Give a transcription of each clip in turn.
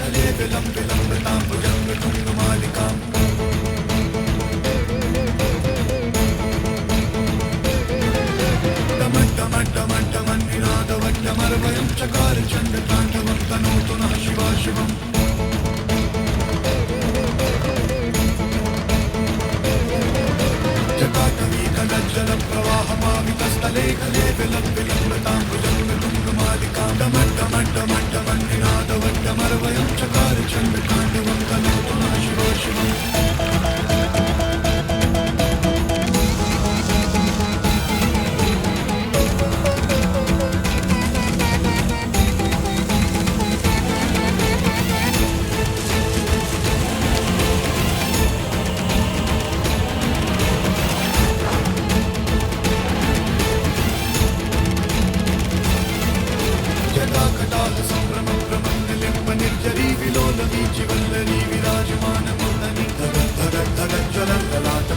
खले विलम विलम्बितां भुजंग तुंग मालिकाम् डमड्डमड्डमड्डमन्निनादवड्डमर्वयं चकार चण्डताण्डवं तनोतु नः शिवा शिवम् जटाटवीकलज्जलप्रवाहमावितस्थले खले विलम विलम्बितां भुजंग तुंग मालिकां डमड्डमड्डमड्डमन्निनादवड्डमर्वयं चकार चण्डताण्डवं तनोतु नः शिवा शिवम्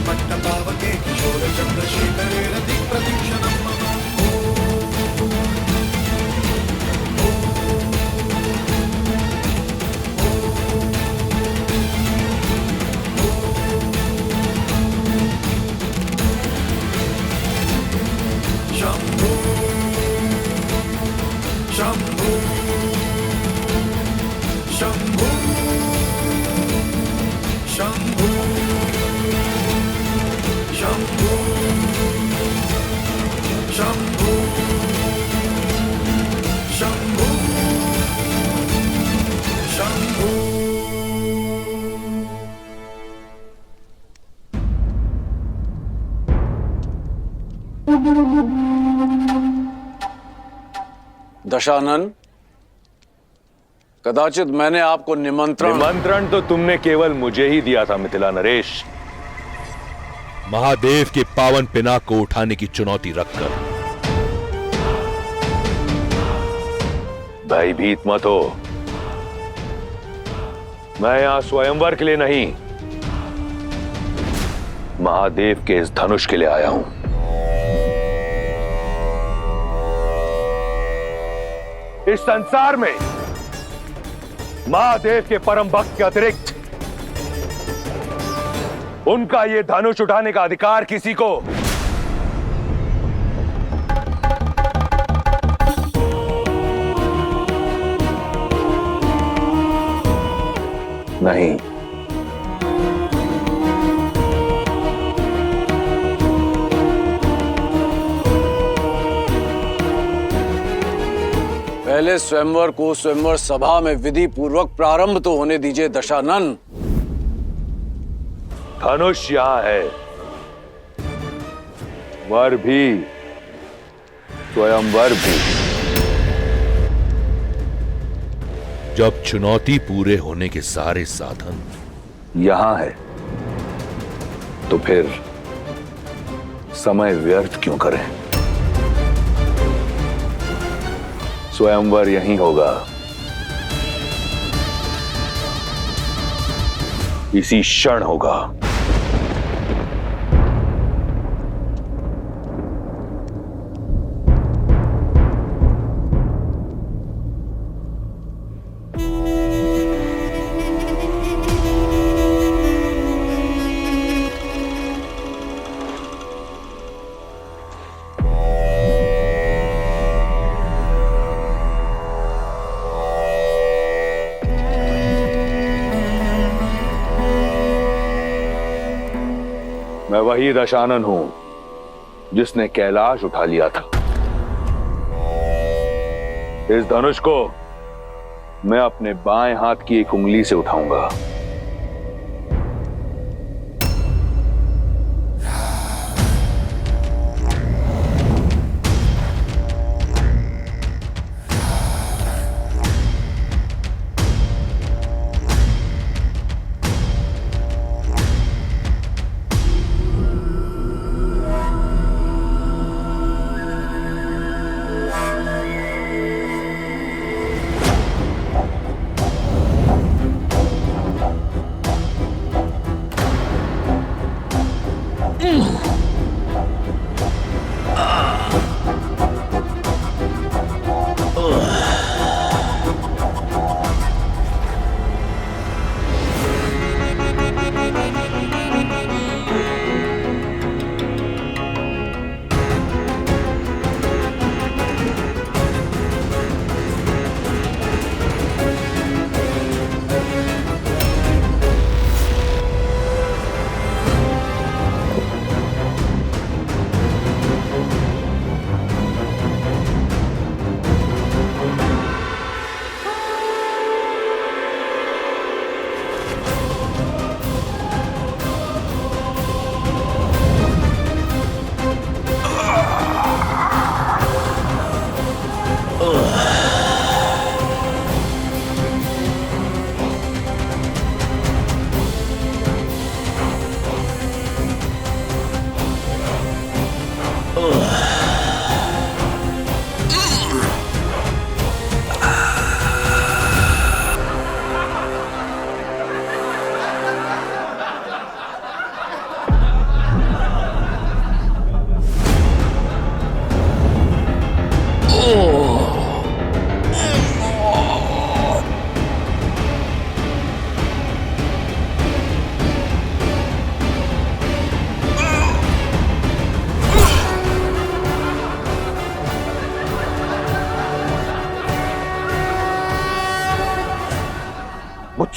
पट्टपावके किशोर चंद्रशेखरे रति प्रतीक्षणं मम शंभो शंभो शंभो शंभो शंभो शंभो शंभो शंभो दशानन, कदाचित मैंने आपको निमंत्रण तो तुमने केवल मुझे ही दिया था मिथिला नरेश। महादेव के पावन पिनाक को उठाने की चुनौती रखकर। भयभीत मत हो, मैं यहां स्वयंवर के लिए नहीं, महादेव के इस धनुष के लिए आया हूं। इस संसार में महादेव के परम भक्त के अतिरिक्त उनका यह धनुष उठाने का अधिकार किसी को नहीं। पहले स्वयंवर को स्वयंवर सभा में विधि पूर्वक प्रारंभ तो होने दीजिए दशानन। धनुष यहां है, वर भी, स्वयंवर भी। जब चुनौती पूरे होने के सारे साधन यहां है तो फिर समय व्यर्थ क्यों करें? स्वयंवर यहीं होगा, इसी क्षण होगा। मैं वही दशानन हूं जिसने कैलाश उठा लिया था। इस धनुष को मैं अपने बाएं हाथ की एक उंगली से उठाऊंगा।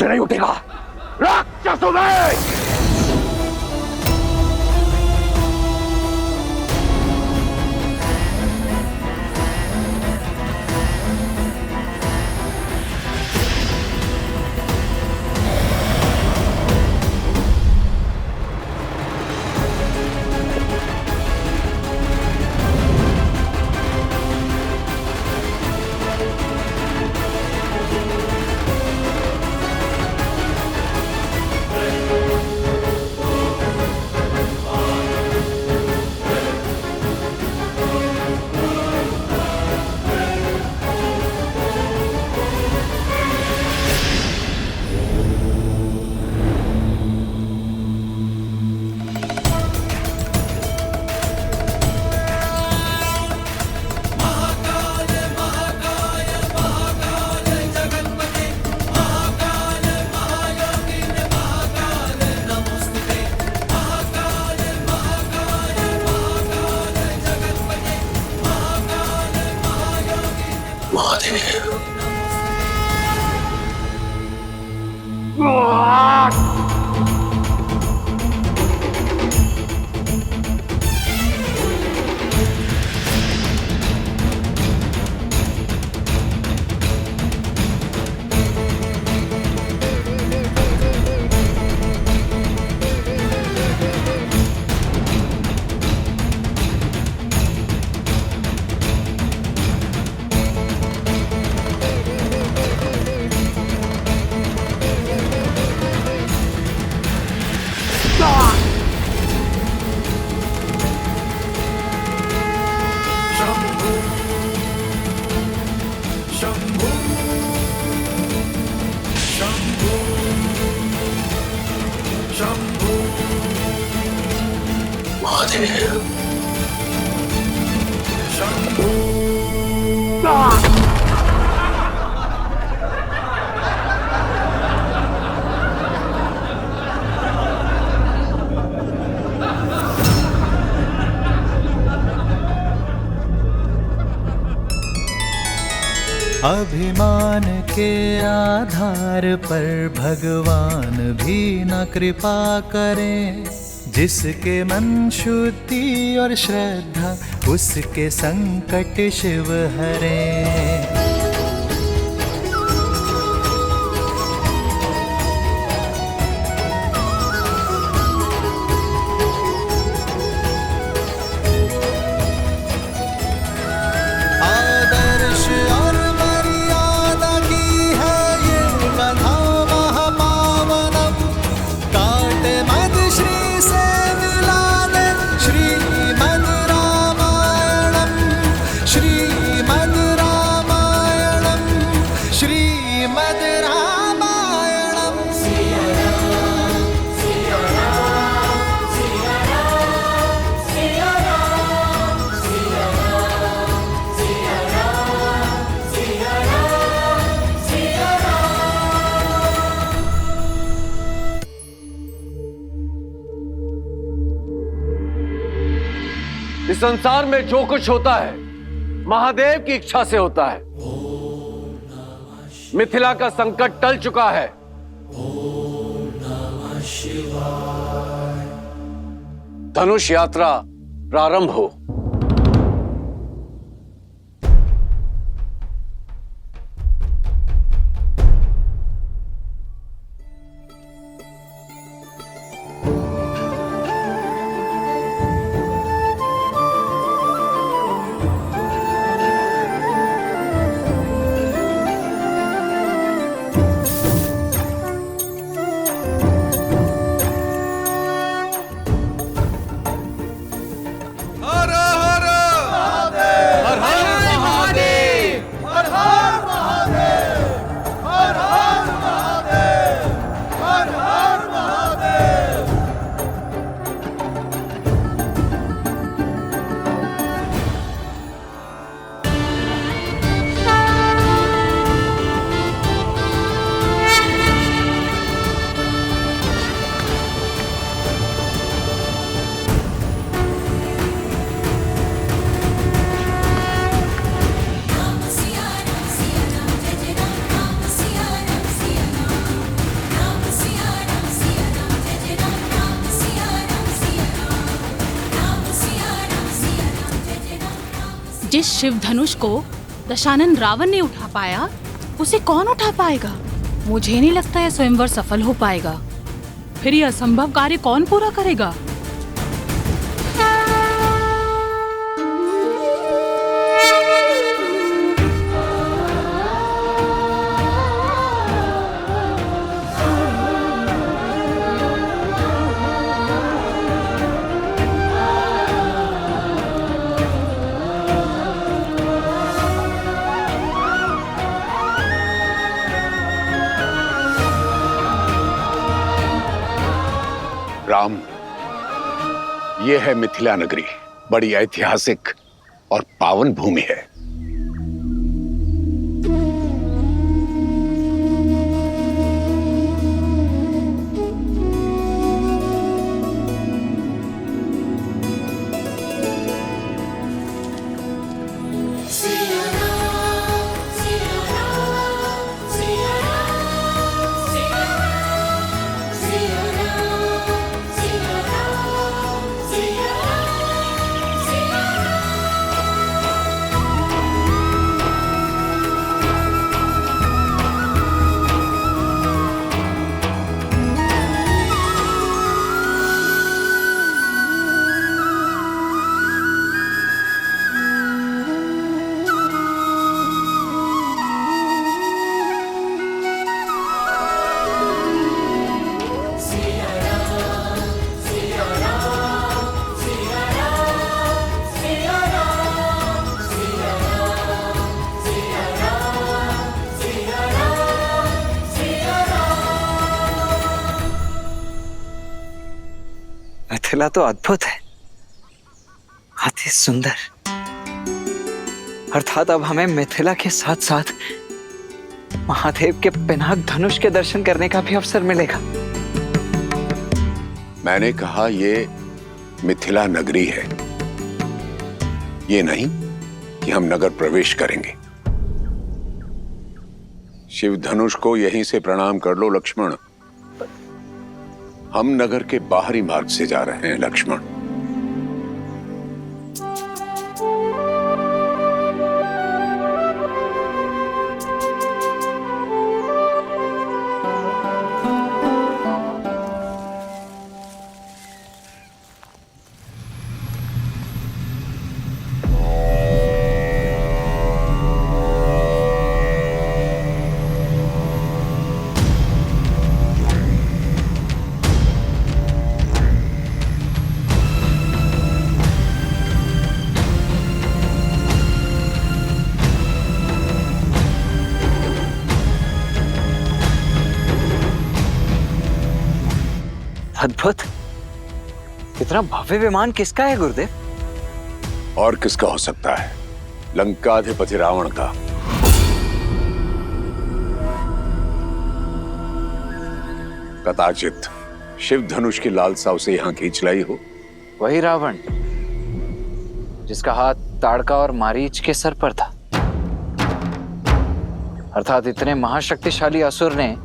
नहीं उठेगा। राक्षसों में अभिमान के आधार पर भगवान भी न कृपा करें। जिसके मन शुद्धि और श्रद्धा उसके संकट शिव हरें। इस संसार में जो कुछ होता है महादेव की इच्छा से होता है। मिथिला का संकट टल चुका है। धनुष यात्रा प्रारंभ हो। हर जिस शिव धनुष को दशानन रावण ने उठा पाया, उसे कौन उठा पाएगा? मुझे नहीं लगता यह स्वयंवर सफल हो पाएगा। फिर यह असंभव कार्य कौन पूरा करेगा? राम, ये है मिथिला नगरी, बड़ी ऐतिहासिक और पावन भूमि है। मिथिला तो अद्भुत है, अति सुंदर। अर्थात अब हमें मिथिला के साथ साथ महादेव के पिनाक धनुष के दर्शन करने का भी अवसर मिलेगा। मैंने कहा ये मिथिला नगरी है, ये नहीं कि हम नगर प्रवेश करेंगे। शिव धनुष को यहीं से प्रणाम कर लो लक्ष्मण। हम नगर के बाहरी मार्ग से जा रहे हैं लक्ष्मण। अद्भुत, इतना भव्य विमान किसका है गुरुदेव? और किसका हो सकता है? लंकाधिपति रावण का। कदाचित शिव धनुष की लालसा उसे यहां खींच लाई हो। वही रावण जिसका हाथ ताड़का और मारीच के सर पर था। अर्थात इतने महाशक्तिशाली असुर ने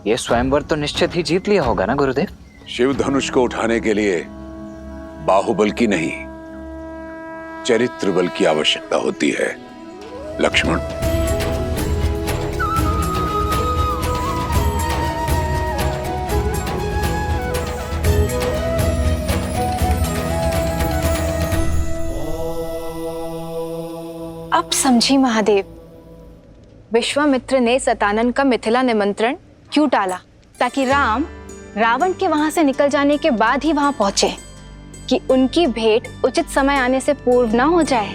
यह स्वयंवर तो निश्चित ही जीत लिया होगा ना गुरुदेव? शिव धनुष को उठाने के लिए बाहुबल की नहीं, चरित्र बल की आवश्यकता होती है लक्ष्मण। अब समझी महादेव, विश्वामित्र ने सतानन का मिथिला निमंत्रण क्यों टाला? ताकि राम रावण के वहां से निकल जाने के बाद ही वहां पहुंचे, कि उनकी भेंट उचित समय आने से पूर्व ना हो जाए।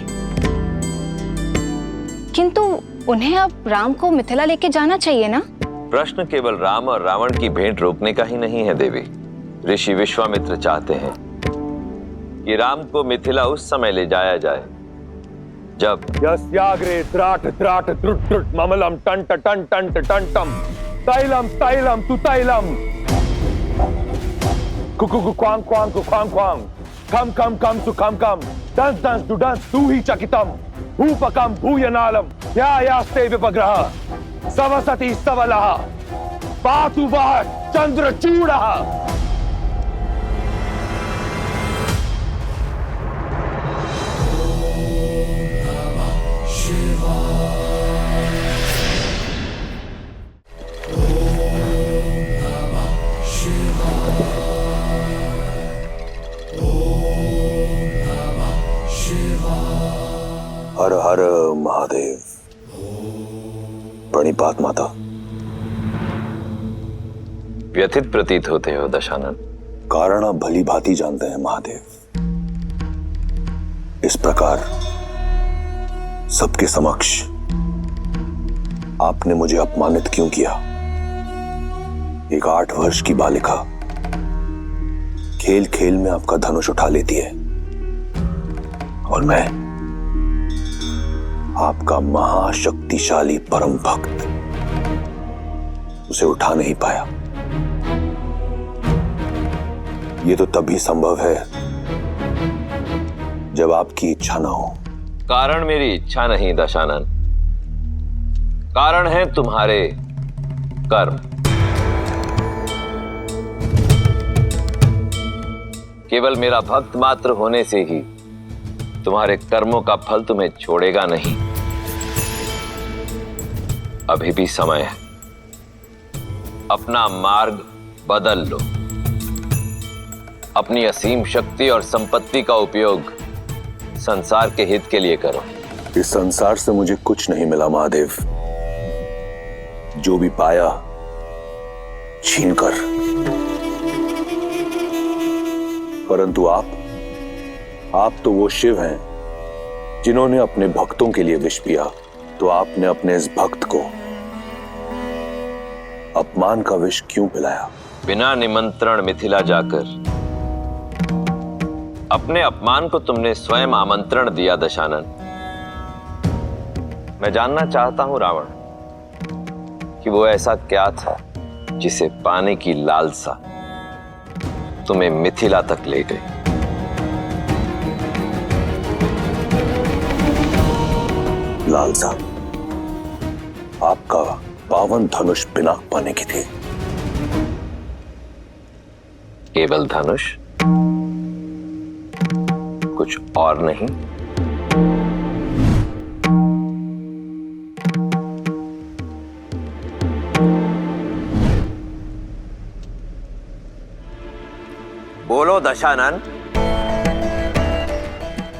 किंतु उन्हें अब राम को मिथिला लेके जाना चाहिए ना? प्रश्न केवल राम और रावण की भेंट रोकने का ही नहीं है देवी। ऋषि विश्वामित्र चाहते हैं कि राम को मिथिला उस समय ले जाया जाए जब यस्याग्रे त्राट त्राट त्रुट त्रुट ममलम टंट टंट टंट टंटम तैलम तैलम तु तैलम Kuku Quang Quang Quang Quang कम कम कम सु कम कम दंस दंस टू दंस तू ही चकितम भूपकम भूयनालम यास्ते विपग्रह सवसति सवलः पातु वः चंद्रचूडः। हर हर महादेव। प्रणिपात माता। व्यथित प्रतीत होते हो दशानन। कारण आप भली भांति जानते हैं महादेव। इस प्रकार सबके समक्ष आपने मुझे अपमानित क्यों किया? एक 8 वर्ष की बालिका खेल खेल में आपका धनुष उठा लेती है और मैं आपका महाशक्तिशाली परम भक्त उसे उठा नहीं पाया। ये तो तभी संभव है जब आपकी इच्छा ना हो। कारण मेरी इच्छा नहीं दशानन, कारण है तुम्हारे कर्म। केवल मेरा भक्त मात्र होने से ही तुम्हारे कर्मों का फल तुम्हें छोड़ेगा नहीं। अभी भी समय है, अपना मार्ग बदल लो। अपनी असीम शक्ति और संपत्ति का उपयोग संसार के हित के लिए करो। इस संसार से मुझे कुछ नहीं मिला महादेव। जो भी पाया छीनकर। परंतु आप तो वो शिव हैं जिन्होंने अपने भक्तों के लिए विष पिया। तो आपने अपने इस भक्त को अपमान का विष क्यों पिलाया? बिना निमंत्रण मिथिला जाकर अपने अपमान को तुमने स्वयं आमंत्रण दिया दशानन। मैं जानना चाहता हूं रावण कि वो ऐसा क्या था जिसे पाने की लालसा तुम्हें मिथिला तक ले गई। लालसा आपका पावन धनुष पिनाक पाने की थी। केवल धनुष, कुछ और नहीं? बोलो दशानन,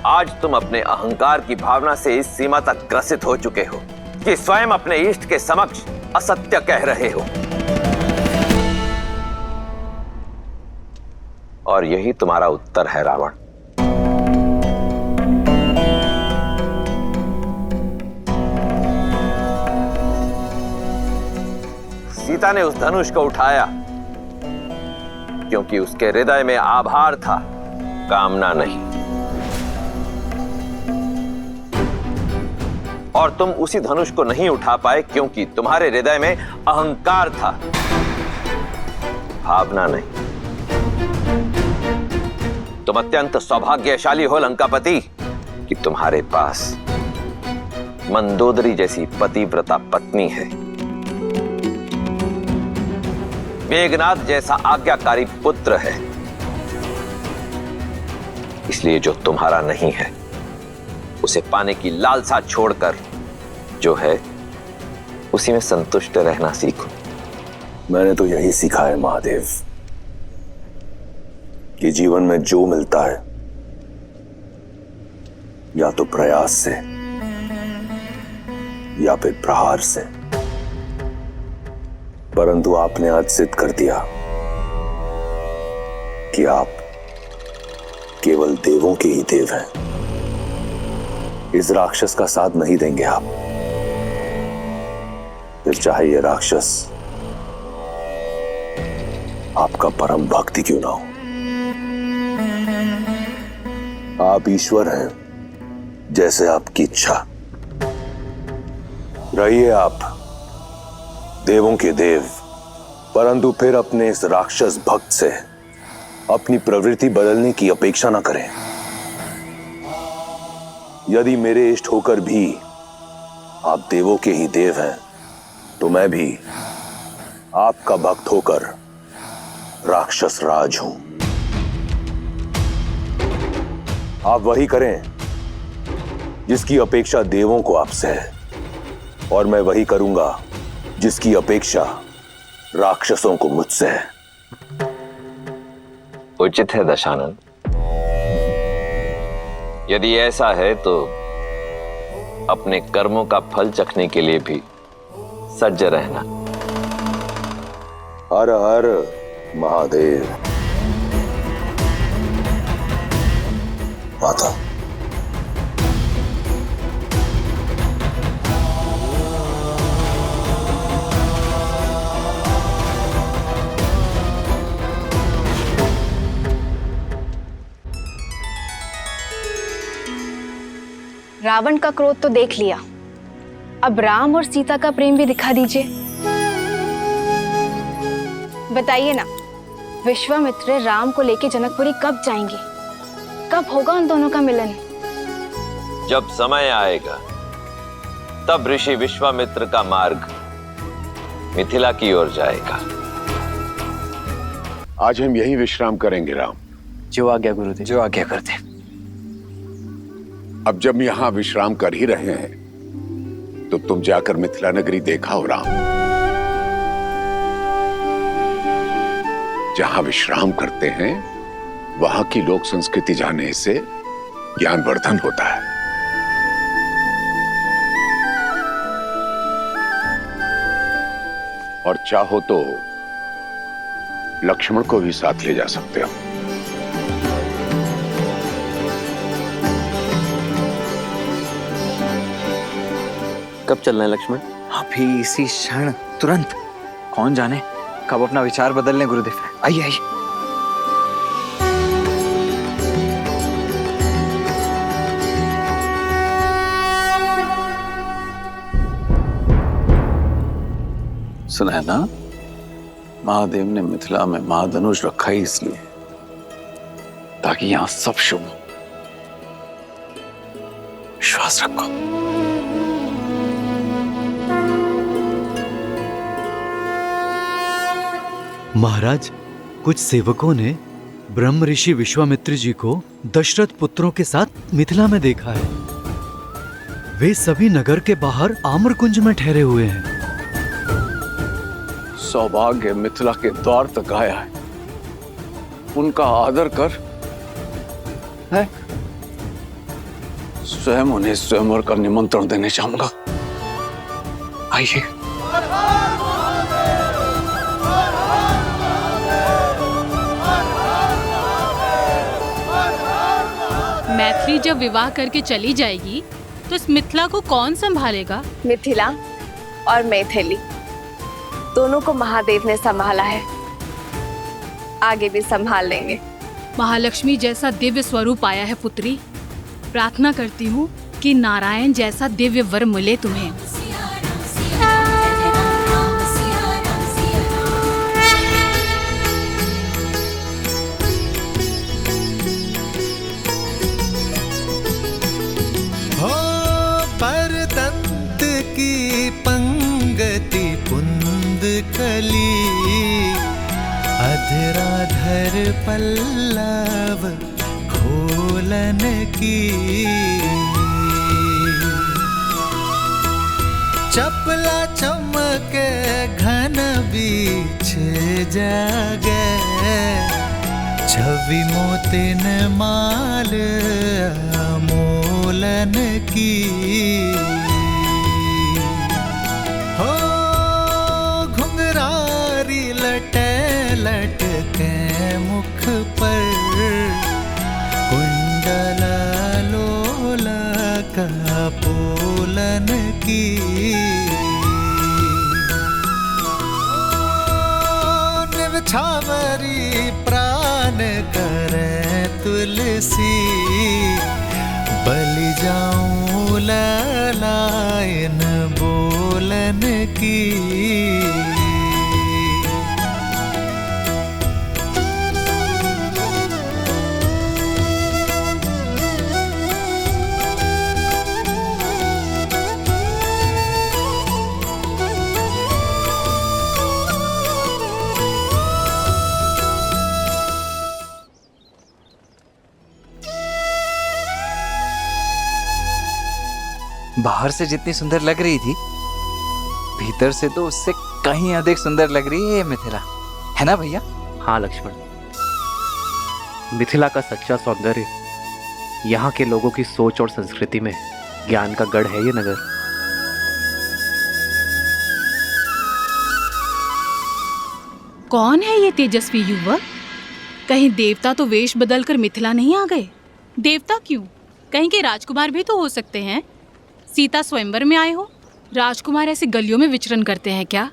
आज तुम अपने अहंकार की भावना से इस सीमा तक ग्रसित हो चुके हो कि स्वयं अपने इष्ट के समक्ष असत्य कह रहे हो। और यही तुम्हारा उत्तर है रावण। सीता ने उस धनुष को उठाया क्योंकि उसके हृदय में आभार था, कामना नहीं। और तुम उसी धनुष को नहीं उठा पाए क्योंकि तुम्हारे हृदय में अहंकार था, भावना नहीं। तुम अत्यंत सौभाग्यशाली हो लंकापति कि तुम्हारे पास मंदोदरी जैसी पतिव्रता पत्नी है, मेघनाद जैसा आज्ञाकारी पुत्र है। इसलिए जो तुम्हारा नहीं है उसे पाने की लालसा छोड़कर जो है उसी में संतुष्ट रहना सीखो। मैंने तो यही सीखा है महादेव कि जीवन में जो मिलता है या तो प्रयास से या फिर प्रहार से। परंतु आपने आज सिद्ध कर दिया कि आप केवल देवों के ही देव हैं। इस राक्षस का साथ नहीं देंगे आप, फिर चाहे ये राक्षस आपका परम भक्त ही क्यों ना हो। आप ईश्वर हैं, जैसे आपकी इच्छा। रहिए आप देवों के देव, परंतु फिर अपने इस राक्षस भक्त से अपनी प्रवृत्ति बदलने की अपेक्षा ना करें। यदि मेरे इष्ट होकर भी आप देवों के ही देव हैं तो मैं भी आपका भक्त होकर राक्षस राज हूं। आप वही करें जिसकी अपेक्षा देवों को आपसे है, और मैं वही करूंगा जिसकी अपेक्षा राक्षसों को मुझसे है। उचित है दशानन। यदि ऐसा है तो अपने कर्मों का फल चखने के लिए भी सज्ज रहना। हर हर महादेव। माता, रावण का क्रोध तो देख लिया, अब राम और सीता का प्रेम भी दिखा दीजिए। बताइए ना, विश्वामित्र राम को लेके जनकपुरी कब जाएंगे? कब होगा उन दोनों का मिलन? जब समय आएगा तब ऋषि विश्वामित्र का मार्ग मिथिला की ओर जाएगा। आज हम यही विश्राम करेंगे राम। जो आज्ञा गुरुदेव। जो आज्ञा गुरुदेव। अब जब यहां विश्राम कर ही रहे हैं तो तुम जाकर मिथिला नगरी देखा हो राम। जहां विश्राम करते हैं वहां की लोक संस्कृति जानने से ज्ञानवर्धन होता है। और चाहो तो लक्ष्मण को भी साथ ले जा सकते हो। कब चलना है लक्ष्मण? अभी इसी क्षण, तुरंत। कौन जाने कब अपना विचार बदल लें गुरुदेव। आइए आइए। सुना है ना, महादेव ने मिथिला में महाधनुष रखा ही इसलिए ताकि यहां सब शुभ हो। विश्वास रखो। महाराज, कुछ सेवकों ने ब्रह्म ऋषि विश्वामित्र जी को दशरथ पुत्रों के साथ मिथिला में देखा है। वे सभी नगर के बाहर आम्रकुंज में ठहरे हुए हैं। सौभाग्य मिथिला के द्वार तक आया है। उनका आदर कर। है? स्वयं उन्हें स्वयंवर का निमंत्रण देने चाहूंगा। आइए। मैथिली जब विवाह करके चली जाएगी तो इस मिथिला को कौन संभालेगा? मिथिला और मैथिली दोनों को महादेव ने संभाला है, आगे भी संभाल लेंगे। महालक्ष्मी जैसा दिव्य स्वरूप आया है पुत्री। प्रार्थना करती हूँ कि नारायण जैसा दिव्य वर मिले तुम्हें। कली अधराधर पल्लव खोलन की, चपला चमके घन बीच जागे, छवि मोतिन माल मोलन की। लटके मुख पर कुंडल लोला का पोलन की, निर्छावरी प्राण करे तुलसी, बलि जाऊं ललायन बोलन की। बाहर से जितनी सुंदर लग रही थी, भीतर से तो उससे कहीं अधिक सुंदर लग रही है ये मिथिला, है ना भैया? हाँ लक्ष्मण, मिथिला का सच्चा सौंदर्य यहाँ के लोगों की सोच और संस्कृति में ज्ञान का गढ़ है ये नगर। कौन है ये तेजस्वी युवक? कहीं देवता तो वेश बदलकर मिथिला नहीं आ गए? देवता क्यों, कहीं के राजकुमार भी तो हो सकते हैं। सीता स्वयंवर में आए हो, राजकुमार ऐसे गलियों में विचरण करते हैं क्या?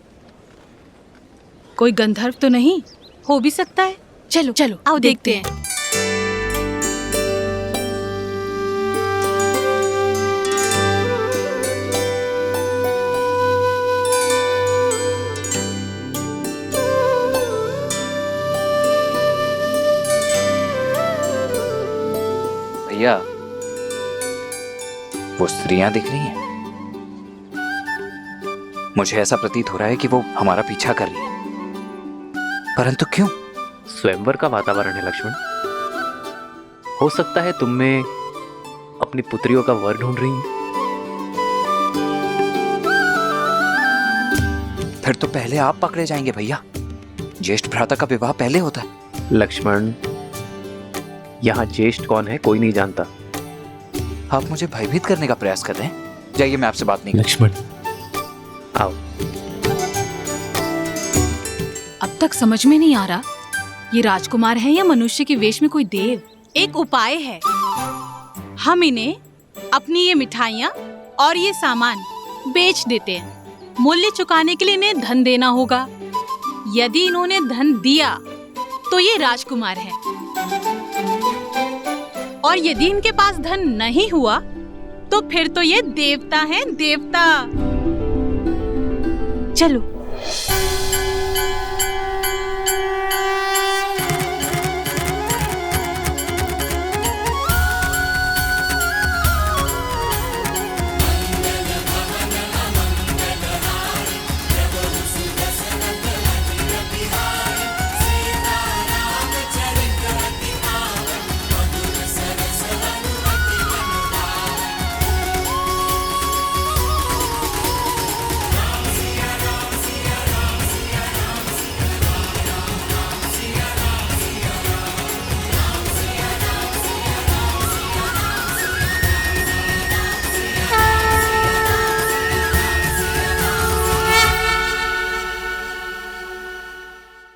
कोई गंधर्व तो नहीं हो भी सकता है। चलो चलो आओ देखते हैं। भैया, वो स्त्रियां दिख रही हैं। मुझे ऐसा प्रतीत हो रहा है कि वो हमारा पीछा कर रही है, परंतु क्यों? स्वयंवर का वातावरण है लक्ष्मण। हो सकता है तुम में अपनी पुत्रियों का वर ढूंढ रही हैं। फिर तो पहले आप पकड़े जाएंगे भैया। ज्येष्ठ भ्राता का विवाह पहले होता है। लक्ष्मण, यहाँ ज्येष्ठ कौन है कोई नहीं जानता। आप मुझे भयभीत करने का प्रयास कर रहे हैं। जाइए, मैं आपसे बात नहीं करता। लक्ष्मण आओ। अब तक समझ में नहीं आ रहा ये राजकुमार है या मनुष्य के वेश में कोई देव। एक उपाय है, हम इन्हें अपनी ये मिठाइयाँ और ये सामान बेच देते हैं। मूल्य चुकाने के लिए इन्हें धन देना होगा। यदि इन्होंने धन दिया तो ये राजकुमार है, और यदि इनके पास धन नहीं हुआ तो फिर तो ये देवता हैं, देवता। चलो।